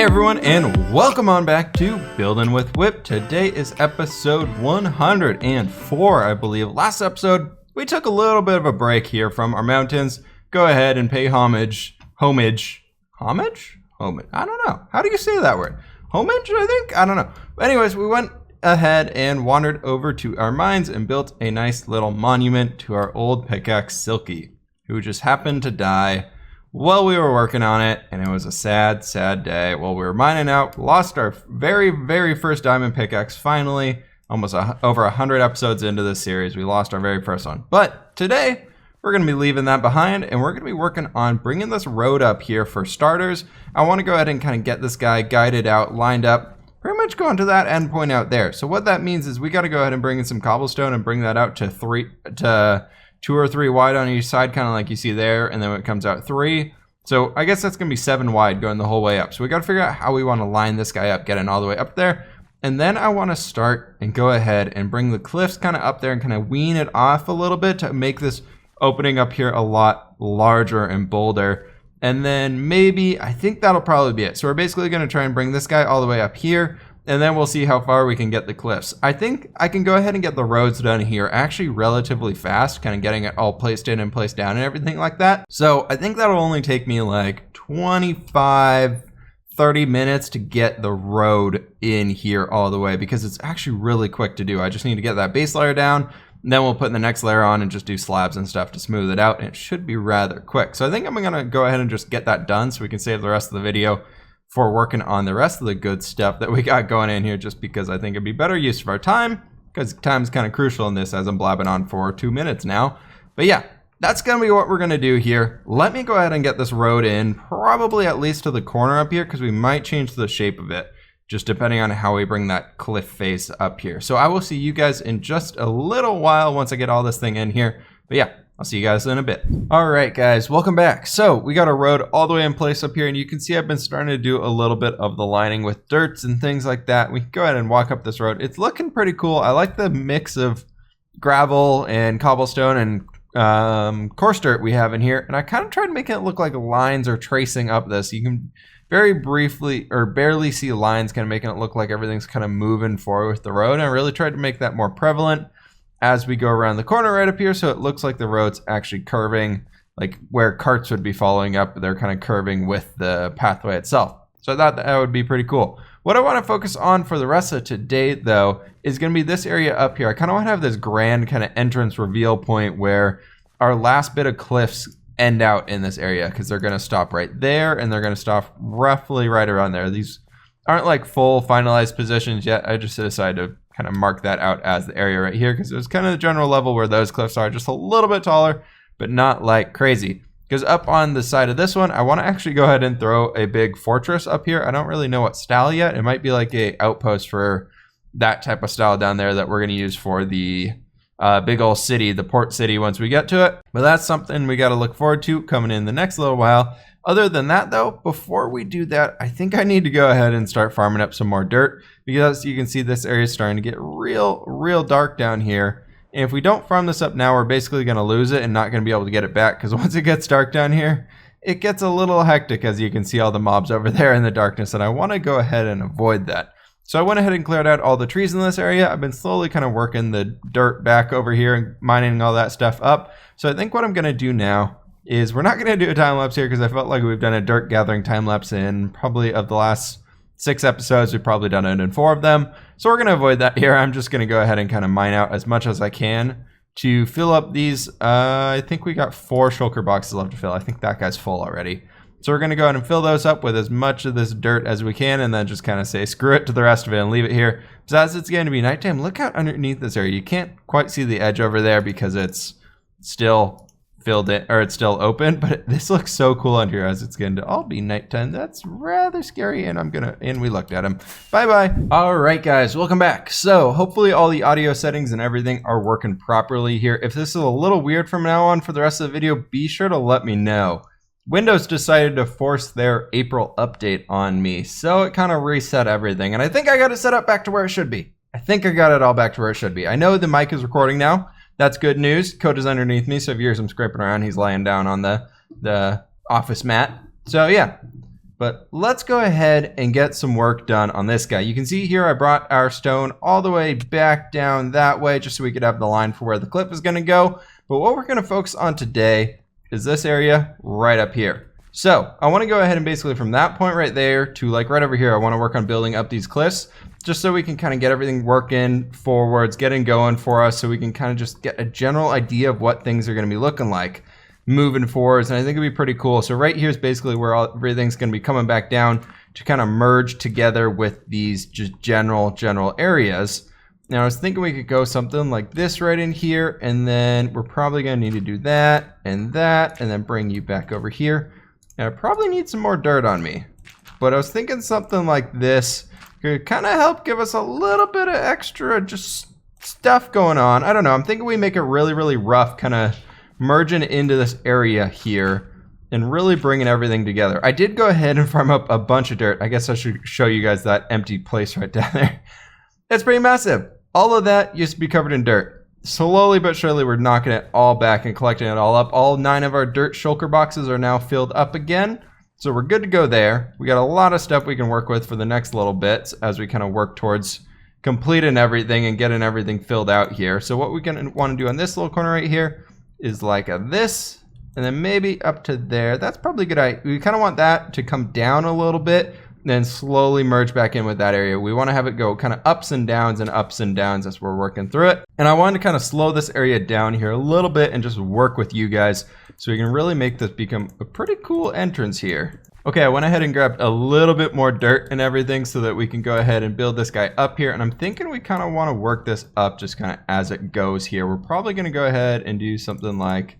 everyone, and welcome on back to Building with Whip. Today is episode 104, I believe. Last episode, we took a little bit of a break here from our mountains. Go ahead and pay homage? I don't know. How do you say that word? Homage, I think? I don't know. But anyways, we went ahead and wandered over to our mines and built a nice little monument to our old pickaxe Silky, who just happened to die while we were working on it, and it was a sad, sad day. While we were mining out, lost our very first diamond pickaxe finally. Almost over 100 episodes into this series, we lost our very first one. But today, we're going to be leaving that behind, and we're going to be working on bringing this road up here for starters. I want to go ahead and kind of get this guy guided out, lined up, pretty much going to that end point out there. So what that means is we got to go ahead and bring in some cobblestone and bring that out to 2 or 3 wide on each side, kind of like you see there, and then it comes out 3. So I guess that's going to be 7 wide going the whole way up. So we got to figure out how we want to line this guy up, getting all the way up there. And then I want to start and go ahead and bring the cliffs kind of up there and kind of wean it off a little bit to make this opening up here a lot larger and bolder. And then maybe, I think that'll probably be it. So we're basically going to try and bring this guy all the way up here, and then we'll see how far we can get the cliffs. I think I can go ahead and get the roads done here actually relatively fast, kind of getting it all placed in and placed down and everything like that. So I think that'll only take me like 25, 30 minutes to get the road in here all the way, because it's actually really quick to do. I just need to get that base layer down, and then we'll put the next layer on and just do slabs and stuff to smooth it out, and it should be rather quick. So I think I'm gonna go ahead and just get that done so we can save the rest of the video for working on the rest of the good stuff that we got going in here, just because I think it'd be better use of our time, because time's kind of crucial in this, as I'm blabbing on for 2 minutes now. But yeah, that's gonna be what we're gonna do here. Let me go ahead and get this road in, probably at least to the corner up here, because we might change the shape of it, just depending on how we bring that cliff face up here. So I will see you guys in just a little while once I get all this thing in here. But yeah, I'll see you guys in a bit. All right, guys, welcome back. So we got a road all the way in place up here, and you can see I've been starting to do a little bit of the lining with dirts and things like that. We can go ahead and walk up this road. It's looking pretty cool. I like the mix of gravel and cobblestone and coarse dirt we have in here, and I kind of tried making it look like lines are tracing up this. You can very briefly or barely see lines kind of making it look like everything's kind of moving forward with the road, and I really tried to make that more prevalent as we go around the corner right up here, so it looks like the road's actually curving, like where carts would be following up, they're kind of curving with the pathway itself. So I thought that would be pretty cool. What I want to focus on for the rest of today, though, is going to be this area up here. I kind of want to have this grand kind of entrance reveal point where our last bit of cliffs end out in this area, because they're going to stop right there, and they're going to stop roughly right around there. These aren't like full finalized positions yet. I just decided to kind of mark that out as the area right here, because it was kind of the general level where those cliffs are, just a little bit taller, but not like crazy. Because up on the side of this one, I want to actually go ahead and throw a big fortress up here. I don't really know what style yet. It might be like a outpost for that type of style down there that we're going to use for the big old city, the port city, once we get to it. But that's something we got to look forward to coming in the next little while. Other than that, though, before we do that, I think I need to go ahead and start farming up some more dirt, because you can see this area is starting to get real dark down here. And if we don't farm this up now, we're basically going to lose it and not going to be able to get it back, because once it gets dark down here, it gets a little hectic, as you can see all the mobs over there in the darkness, and I want to go ahead and avoid that. So I went ahead and cleared out all the trees in this area. I've been slowly kind of working the dirt back over here and mining all that stuff up. So I think what I'm going to do now is we're not going to do a time lapse here, because I felt like we've done a dirt gathering time lapse in probably of the last 6 episodes. We've probably done it in 4 of them. So we're going to avoid that here. I'm just going to go ahead and kind of mine out as much as I can to fill up these. I think we got 4 shulker boxes left to fill. I think that guy's full already. So we're going to go ahead and fill those up with as much of this dirt as we can, and then just kind of say screw it to the rest of it and leave it here. So as it's going to be nighttime, look out underneath this area. You can't quite see the edge over there because it's still filled in, or it's still open, but this looks so cool under here as it's going to all be nighttime. That's rather scary, and we looked at him. Bye. All right, guys, welcome back. So hopefully all the audio settings and everything are working properly here. If this is a little weird from now on for the rest of the video, be sure to let me know. Windows decided to force their April update on me, so it kind of reset everything, and I think I got it set up back to where it should be. I think I got it all back to where it should be. I know the mic is recording now. That's good news. Code is underneath me, so if you hear some scraping around, he's laying down on the office mat. So yeah, But let's go ahead and get some work done on this guy. You can see here I brought our stone all the way back down that way just so we could have the line for where the cliff is going to go. But what we're going to focus on today is this area right up here. So I want to go ahead and basically from that point right there to like right over here, I want to work on building up these cliffs just so we can kind of get everything working forwards, getting going for us, so we can kind of just get a general idea of what things are going to be looking like moving forwards. And I think it'd be pretty cool. So right here is basically where everything's going to be coming back down to kind of merge together with these just general areas. Now I was thinking we could go something like this right in here, and then we're probably going to need to do that, and then bring you back over here. And I probably need some more dirt on me, but I was thinking something like this could kind of help give us a little bit of extra just stuff going on. I don't know. I'm thinking we make it really rough, kind of merging into this area here and really bringing everything together. I did go ahead and farm up a bunch of dirt. I guess I should show you guys that empty place right down there. It's pretty massive. All of that used to be covered in dirt. Slowly but surely, we're knocking it all back and collecting it all up. All 9 of our dirt shulker boxes are now filled up again. So we're good to go there. We got a lot of stuff we can work with for the next little bit as we kind of work towards completing everything and getting everything filled out here. So what we can want to do on this little corner right here is like this, and then maybe up to there. That's probably a good idea. We kind of want that to come down a little bit, then slowly merge back in with that area. We want to have it go kind of ups and downs as we're working through it. And I wanted to kind of slow this area down here a little bit and just work with you guys so we can really make this become a pretty cool entrance here. Okay, I went ahead and grabbed a little bit more dirt and everything so that we can go ahead and build this guy up here. And I'm thinking we kind of want to work this up just kind of as it goes here. We're probably going to go ahead and do something like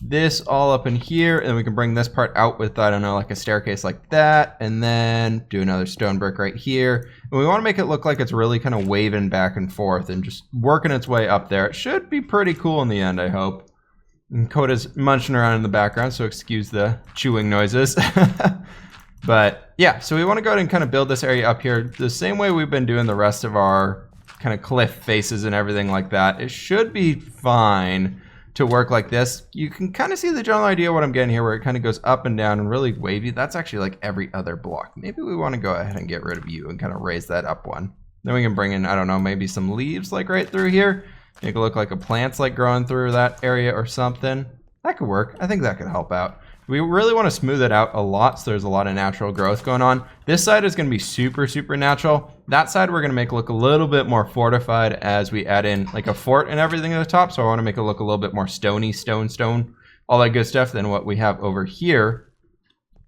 this all up in here, and we can bring this part out with, I don't know, like a staircase like that, and then do another stone brick right here. And we want to make it look like it's really kind of waving back and forth and just working its way up there. It should be pretty cool in the end, I hope. And Coda's munching around in the background, so excuse the chewing noises. But yeah, so we want to go ahead and kind of build this area up here the same way we've been doing the rest of our kind of cliff faces and everything like that. It should be fine to work like this. You can kind of see the general idea of what I'm getting here, where it kind of goes up and down and really wavy. That's actually like every other block. Maybe we want to go ahead and get rid of you and kind of raise that up one. Then we can bring in, I don't know, maybe some leaves like right through here. Make it look like a plant's like growing through that area or something. That could work. I think that could help out. We really want to smooth it out a lot so there's a lot of natural growth going on. This side is going to be super natural. That side we're going to make look a little bit more fortified as we add in like a fort and everything at the top. So I want to make it look a little bit more stony, stone, all that good stuff than what we have over here.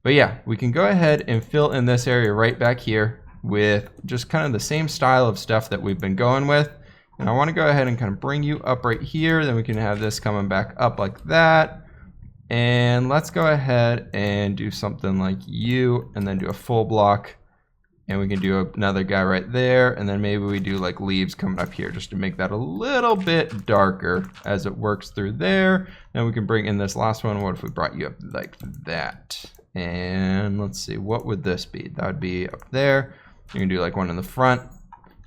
But yeah, we can go ahead and fill in this area right back here with just kind of the same style of stuff that we've been going with. And I want to go ahead and kind of bring you up right here. Then we can have this coming back up like that. And let's go ahead and do something like you, and then do a full block. And we can do another guy right there. And then maybe we do like leaves coming up here just to make that a little bit darker as it works through there. And we can bring in this last one. What if we brought you up like that? And let's see, what would this be? That would be up there. You can do like one in the front.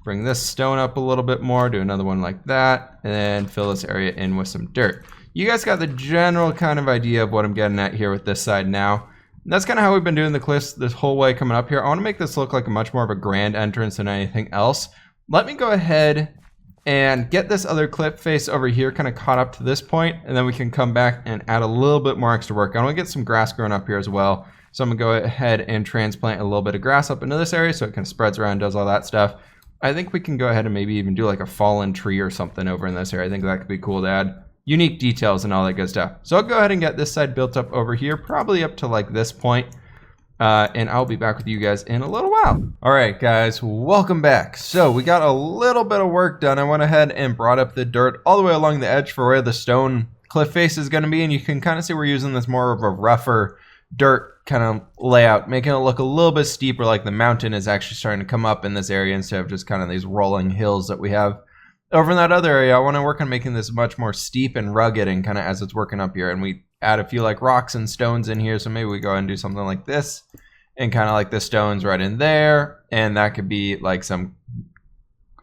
Bring this stone up a little bit more, do another one like that, and then fill this area in with some dirt. You guys got the general kind of idea of what I'm getting at here with this side now. That's kind of how we've been doing the cliffs this whole way coming up here. I want to make this look like a much more of a grand entrance than anything else. Let me go ahead and get this other cliff face over here kind of caught up to this point, and then we can come back and add a little bit more extra work. I want to get some grass growing up here as well. So I'm going to go ahead and transplant a little bit of grass up into this area so it kind of spreads around and does all that stuff. I think we can go ahead and maybe even do like a fallen tree or something over in this area. I think that could be cool to add unique details and all that good stuff. So I'll go ahead and get this side built up over here, probably up to like this point. And I'll be back with you guys in a little while. All right, guys, welcome back. So we got a little bit of work done. I went ahead and brought up the dirt all the way along the edge for where the stone cliff face is going to be. And you can kind of see we're using this more of a rougher dirt kind of layout, making it look a little bit steeper, like the mountain is actually starting to come up in this area instead of just kind of these rolling hills that we have over in that other area. I want to work on making this much more steep and rugged and kind of as it's working up here. And we add a few like rocks and stones in here. So maybe we go ahead and do something like this and kind of like the stones right in there. And that could be like some,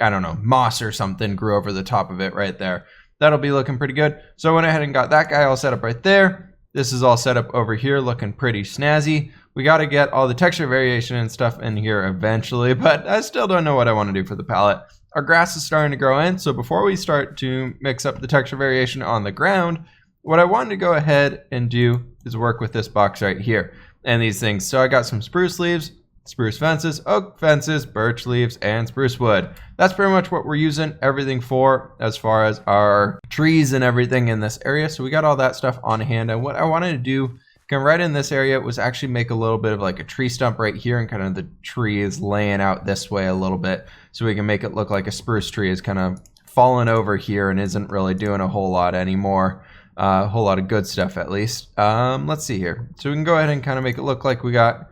I don't know, moss or something grew over the top of it right there. That'll be looking pretty good. So I went ahead and got that guy all set up right there. This is all set up over here looking pretty snazzy. We got to get all the texture variation and stuff in here eventually, but I still don't know what I want to do for the palette. Our grass is starting to grow in, so before we start to mix up the texture variation on the ground, what I wanted to go ahead and do is work with this box right here and these things. So I got some spruce leaves, spruce fences, oak fences, birch leaves, and spruce wood. That's pretty much what we're using everything for as far as our trees and everything in this area. So we got all that stuff on hand, and what I wanted to do kind of right in this area was actually make a little bit of like a tree stump right here, and kind of the tree is laying out this way a little bit so we can make it look like a spruce tree is kind of fallen over here and isn't really doing a whole lot anymore. A whole lot of good stuff at least. Let's see here. So we can go ahead and kind of make it look like we got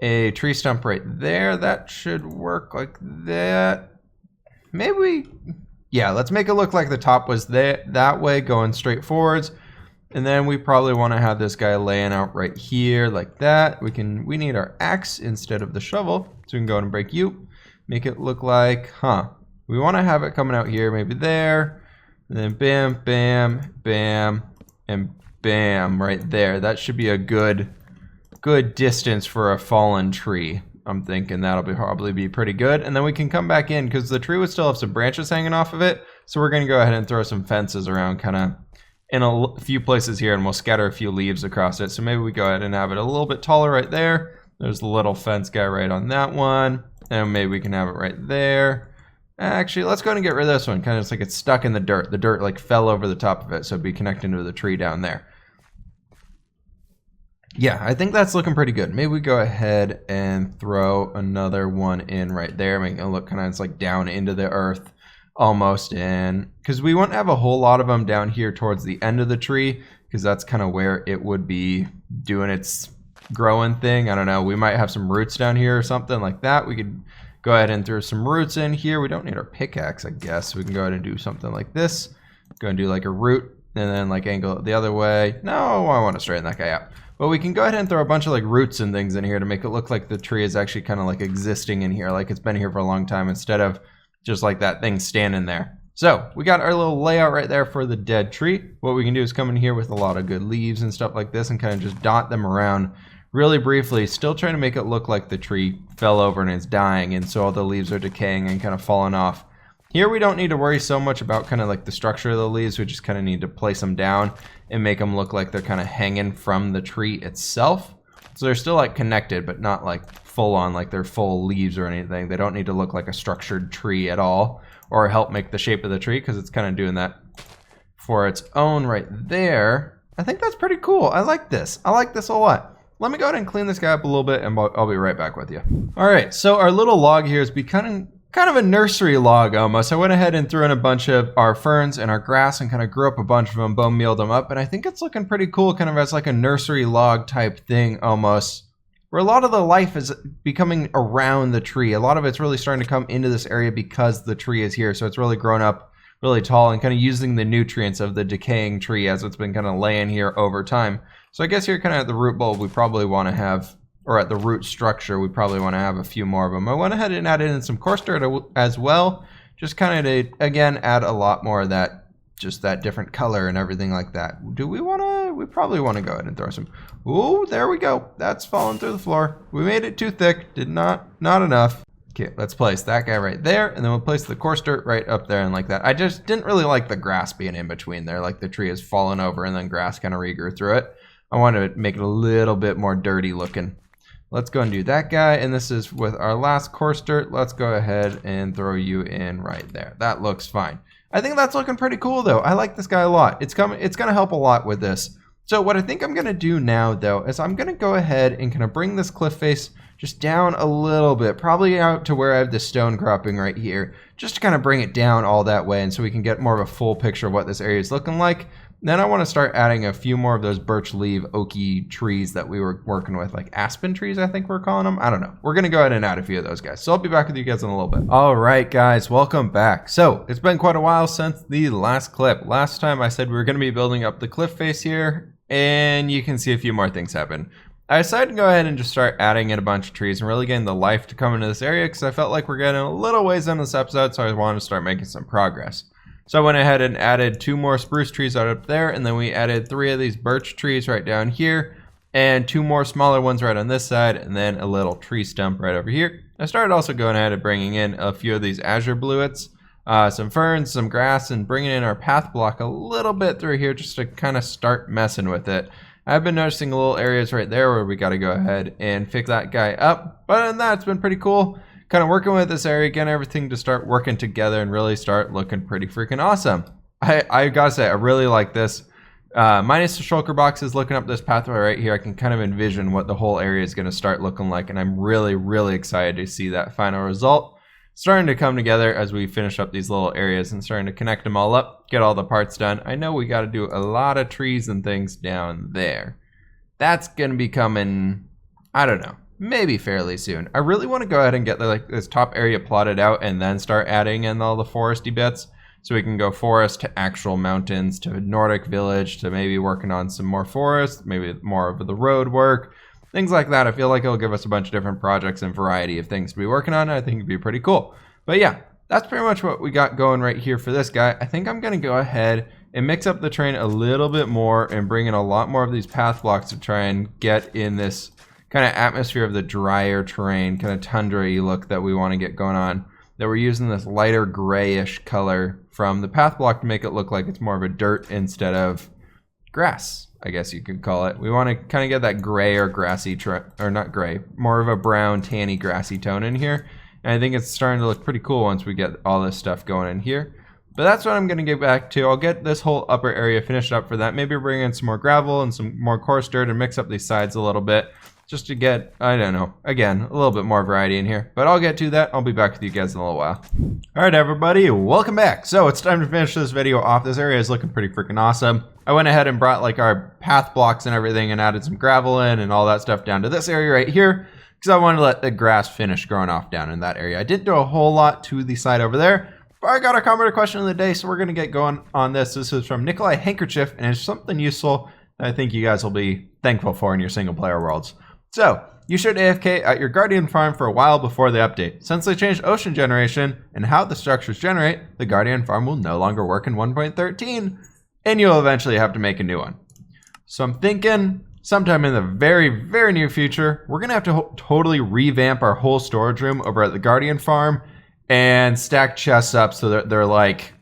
a tree stump right there. That should work like that. Maybe, yeah, let's make it look like the top was that way going straight forwards. And then we probably want to have this guy laying out right here like that. We need our axe instead of the shovel. So we can go ahead and break you. Make it look like, we want to have it coming out here, maybe there. And then bam, bam, bam, and bam right there. That should be a good distance for a fallen tree. I'm thinking that'll probably be pretty good. And then we can come back in because the tree would still have some branches hanging off of it. So we're going to go ahead and throw some fences around kind of in a few places here, and we'll scatter a few leaves across it. So maybe we go ahead and have it a little bit taller right there. There's the little fence guy right on that one. And maybe we can have it right there. Actually, let's go ahead and get rid of this one. Kind of like it's stuck in the dirt. The dirt like fell over the top of it, so it'd be connecting to the tree down there. Yeah, I think that's looking pretty good. Maybe we go ahead and throw another one in right there, making it look kind of like down into the earth almost. And because we won't have a whole lot of them down here towards the end of the tree, because that's kind of where it would be doing its growing thing. I don't know. We might have some roots down here or something like that. We could go ahead and throw some roots in here. We don't need our pickaxe, I guess. We can go ahead and do something like this. Go and do like a root and then like angle it the other way. No, I want to straighten that guy out. But we can go ahead and throw a bunch of like roots and things in here to make it look like the tree is actually kind of like existing in here, like it's been here for a long time instead of just like that thing standing there. So we got our little layout right there for the dead tree. What we can do is come in here with a lot of good leaves and stuff like this and kind of just dot them around really briefly, still trying to make it look like the tree fell over and is dying, and so all the leaves are decaying and kind of falling off. Here we don't need to worry so much about kind of like the structure of the leaves. We just kind of need to place them down and make them look like they're kind of hanging from the tree itself. So they're still like connected, but not like full on like they're full leaves or anything. They don't need to look like a structured tree at all or help make the shape of the tree, because it's kind of doing that for its own right there. I think that's pretty cool. I like this. I like this a lot. Let me go ahead and clean this guy up a little bit, and I'll be right back with you. All right, so our little log here is becoming kind of a nursery log almost. I went ahead and threw in a bunch of our ferns and our grass and kind of grew up a bunch of them, bone mealed them up, and I think it's looking pretty cool, kind of as like a nursery log type thing almost, where a lot of the life is becoming around the tree. A lot of it's really starting to come into this area because the tree is here, so it's really grown up really tall and kind of using the nutrients of the decaying tree as it's been kind of laying here over time. So I guess here kind of at the root bulb we probably want to have, or at the root structure we probably want to have a few more of them. I went ahead and added in some coarse dirt as well, just kind of to, again, add a lot more of that, just that different color and everything like that. Do we want to, we probably want to go ahead and throw some, ooh, there we go. That's falling through the floor. We made it too thick, not enough. Okay, let's place that guy right there, and then we'll place the coarse dirt right up there and like that. I just didn't really like the grass being in between there, like the tree has fallen over and then grass kind of regrew through it. I want to make it a little bit more dirty looking. Let's go and do that guy, and this is with our last coarse dirt. Let's go ahead and throw you in right there. That looks fine. I think that's looking pretty cool though. I like this guy a lot. It's gonna help a lot with this. So what I think I'm gonna do now though is I'm gonna go ahead and kind of bring this cliff face just down a little bit, probably out to where I have the stone cropping right here, just to kind of bring it down all that way, and so we can get more of a full picture of what this area is looking like. Then I want to start adding a few more of those birch leaf oaky trees that we were working with, like aspen trees, I think we're calling them. I don't know. We're going to go ahead and add a few of those guys. So I'll be back with you guys in a little bit. All right, guys, welcome back. So it's been quite a while since the last clip. Last time I said we were going to be building up the cliff face here, and you can see a few more things happen. I decided to go ahead and just start adding in a bunch of trees and really getting the life to come into this area, because I felt like we're getting a little ways in this episode, so I wanted to start making some progress. So I went ahead and added 2 more spruce trees right up there, and then we added 3 of these birch trees right down here, and 2 more smaller ones right on this side, and then a little tree stump right over here. I started also going ahead and bringing in a few of these azure bluets, some ferns, some grass, and bringing in our path block a little bit through here just to kind of start messing with it. I've been noticing little areas right there where we got to go ahead and pick that guy up, but other than that, it's been pretty cool. Kind of working with this area, getting everything to start working together and really start looking pretty freaking awesome. I gotta say, I really like this. Minus the shulker boxes, looking up this pathway right here, I can kind of envision what the whole area is going to start looking like, and I'm really, really excited to see that final result starting to come together as we finish up these little areas and starting to connect them all up, get all the parts done. I know we got to do a lot of trees and things down there. That's going to be coming, I don't know, maybe fairly soon. I really want to go ahead and get this top area plotted out and then start adding in all the foresty bits. So we can go forest to actual mountains to Nordic village to maybe working on some more forest, maybe more of the road work, things like that. I feel like it'll give us a bunch of different projects and variety of things to be working on. I think it'd be pretty cool. But yeah, that's pretty much what we got going right here for this guy. I think I'm going to go ahead and mix up the terrain a little bit more and bring in a lot more of these path blocks to try and get in this kind of atmosphere of the drier terrain, kind of tundra-y look that we want to get going on. That we're using this lighter grayish color from the path block to make it look like it's more of a dirt instead of grass, I guess you could call it. We want to kind of get that gray or grassy, or not gray, more of a brown, tanny, grassy tone in here. And I think it's starting to look pretty cool once we get all this stuff going in here. But that's what I'm going to get back to. I'll get this whole upper area finished up for that. Maybe bring in some more gravel and some more coarse dirt and mix up these sides a little bit. Just to get, I don't know, again, a little bit more variety in here. But I'll get to that. I'll be back with you guys in a little while. Alright everybody, welcome back. So it's time to finish this video off. This area is looking pretty freaking awesome. I went ahead and brought like our path blocks and everything and added some gravel in and all that stuff down to this area right here. Because I wanted to let the grass finish growing off down in that area. I didn't do a whole lot to the side over there. But I got our comment or question of the day, so we're going to get going on this. This is from Nikolai Handkerchief, and it's something useful that I think you guys will be thankful for in your single player worlds. So, you should AFK at your Guardian farm for a while before the update. Since they changed ocean generation and how the structures generate, the Guardian farm will no longer work in 1.13, and you'll eventually have to make a new one. So I'm thinking sometime in the very, very near future, we're going to have to totally revamp our whole storage room over at the Guardian farm and stack chests up so that they're like,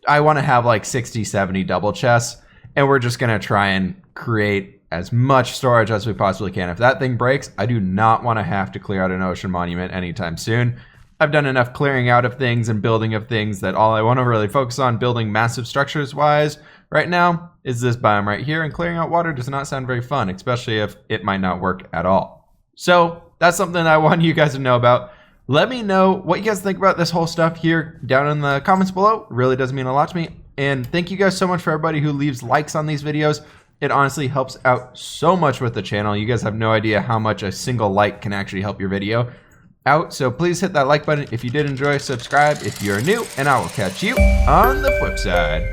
I want to have like 60, 70 double chests, and we're just going to try and create as much storage as we possibly can. If that thing breaks, I do not want to have to clear out an ocean monument anytime soon. I've done enough clearing out of things and building of things that all I want to really focus on building massive structures wise right now is this biome right here, and clearing out water does not sound very fun, especially if it might not work at all. So that's something I want you guys to know about. Let me know what you guys think about this whole stuff here down in the comments below. It really does mean a lot to me. And thank you guys so much for everybody who leaves likes on these videos. It honestly helps out so much with the channel. You guys have no idea how much a single like can actually help your video out. So please hit that like button if you did enjoy, subscribe if you're new, and I will catch you on the flip side.